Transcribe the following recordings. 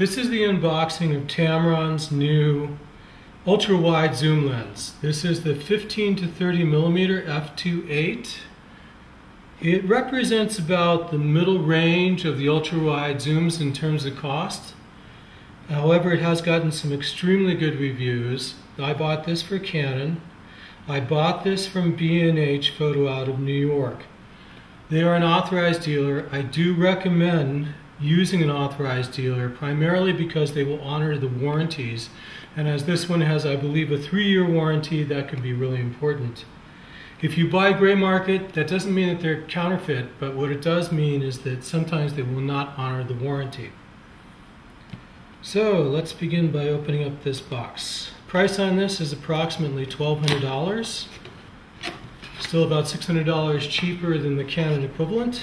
This is the unboxing of Tamron's new ultra-wide zoom lens. This is the 15 to 30 millimeter f2.8. It represents about the middle range of the ultra-wide zooms in terms of cost. However, it has gotten some extremely good reviews. I bought this for Canon. I bought this from B&H Photo out of New York. They are an authorized dealer. I do recommend using an authorized dealer primarily because they will honor the warranties. And as this one has, I believe, a 3-year warranty, that can be really important. If you buy gray market, that doesn't mean that they're counterfeit, but what it does mean is that sometimes they will not honor the warranty. So let's begin by opening up this box. Price on this is approximately $1,200. Still about $600 cheaper than the Canon equivalent.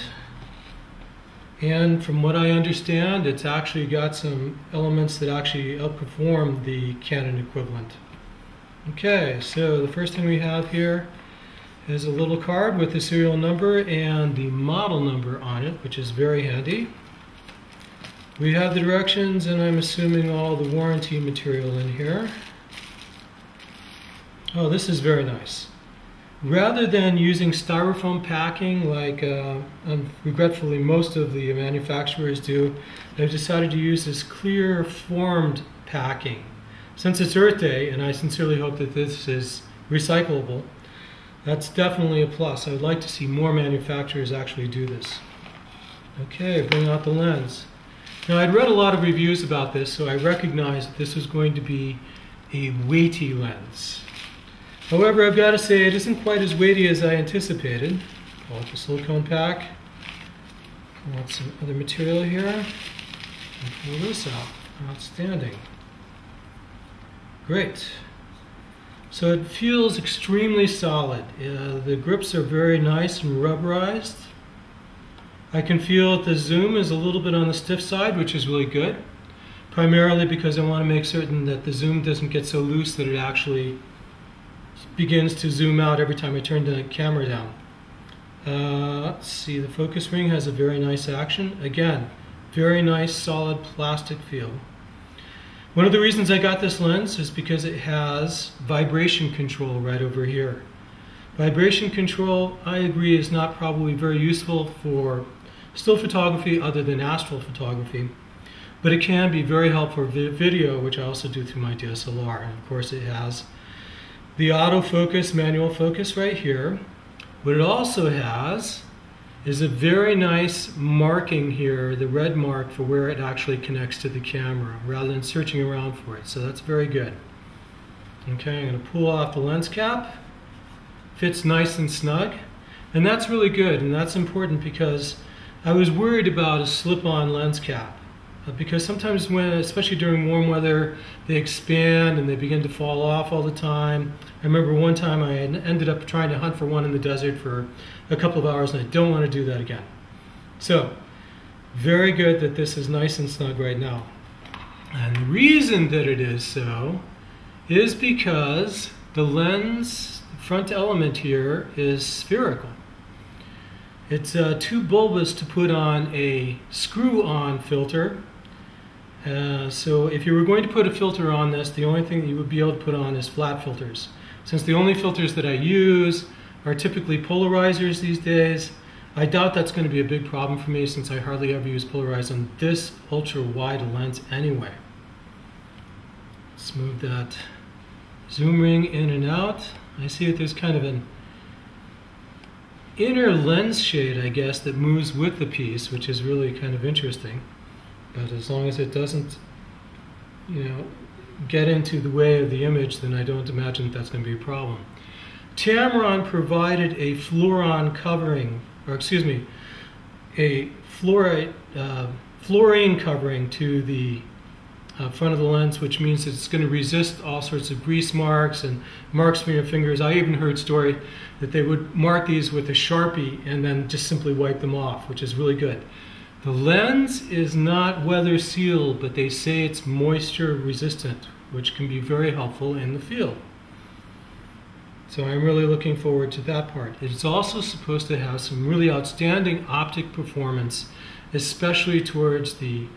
And from what I understand, it's actually got some elements that actually outperform the Canon equivalent. Okay, so the first thing we have here is a little card with the serial number and the model number on it, which is very handy. We have the directions, and I'm assuming all the warranty material in here. Oh, this is very nice. Rather than using styrofoam packing like regretfully most of the manufacturers do, I've decided to use this clear formed packing. Since it's Earth Day, and I sincerely hope that this is recyclable, that's definitely a plus. I would like to see more manufacturers actually do this. Okay, bring out the lens. Now, I'd read a lot of reviews about this, so I recognized that this was going to be a weighty lens. However, I've got to say it isn't quite as weighty as I anticipated. Ultra silicone pack. Got some other material here. And pull this out. Outstanding. Great. So it feels extremely solid. The grips are very nice and rubberized. I can feel that the zoom is a little bit on the stiff side, which is really good. Primarily because I want to make certain that the zoom doesn't get so loose that it actually begins to zoom out every time I turn the camera down. Let's see, the focus ring has a very nice action. Again, very nice solid plastic feel. One of the reasons I got this lens is because it has vibration control right over here. Vibration control, I agree, is not probably very useful for still photography other than astral photography, but it can be very helpful for video, which I also do through my DSLR. And of course it has the autofocus, manual focus right here. What it also has is a very nice marking here, the red mark for where it actually connects to the camera, rather than searching around for it. So that's very good. Okay, I'm going to pull off the lens cap. Fits nice and snug. And that's really good, and that's important because I was worried about a slip-on lens cap. Because sometimes when, especially during warm weather, they expand and they begin to fall off all the time. I remember one time I ended up trying to hunt for one in the desert for a couple of hours, and I don't want to do that again. So, very good that this is nice and snug right now. And the reason that it is so is because the lens front element here is spherical. It's too bulbous to put on a screw-on filter. So if you were going to put a filter on this, the only thing that you would be able to put on is flat filters. Since the only filters that I use are typically polarizers these days, I doubt that's going to be a big problem for me since I hardly ever use polarizer on this ultra-wide lens anyway. Let's move that zoom ring in and out. I see that there's kind of an inner lens shade, I guess, that moves with the piece, which is really kind of interesting. But as long as it doesn't, get into the way of the image, then I don't imagine that's going to be a problem. Tamron provided a fluorine covering, a fluorine covering to the front of the lens, which means that it's going to resist all sorts of grease marks and marks from your fingers. I even heard a story that they would mark these with a Sharpie and then just simply wipe them off, which is really good. The lens is not weather sealed, but they say it's moisture resistant, which can be very helpful in the field. So I'm really looking forward to that part. It's also supposed to have some really outstanding optic performance, especially towards the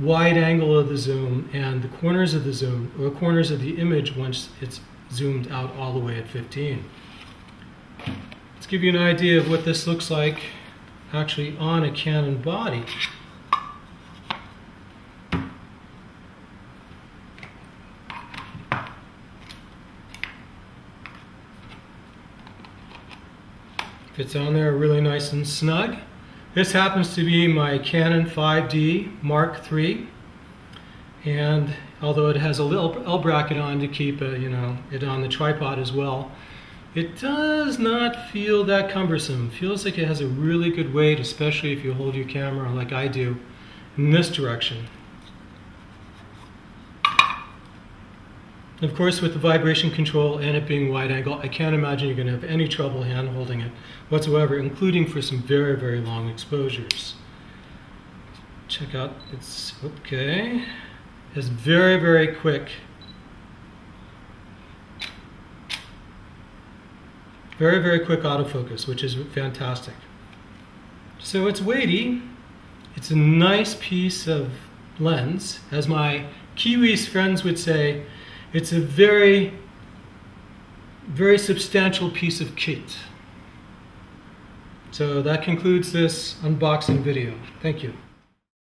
wide angle of the zoom and the corners of the zoom, or corners of the image once it's zoomed out all the way at 15. Let's give you an idea of what this looks like actually on a Canon body. Fits on there really nice and snug. This happens to be my Canon 5D Mark III, and although it has a little L bracket on to keep it on the tripod as well, it does not feel that cumbersome. It feels like it has a really good weight, especially if you hold your camera like I do in this direction. Of course, with the vibration control and it being wide angle, I can't imagine you're going to have any trouble hand holding it whatsoever, including for some very, very long exposures. Check out, it's okay. It's very, very quick. Very, very quick autofocus, which is fantastic. So it's weighty. It's a nice piece of lens. As my Kiwis friends would say, it's a very, very substantial piece of kit. So that concludes this unboxing video. Thank you.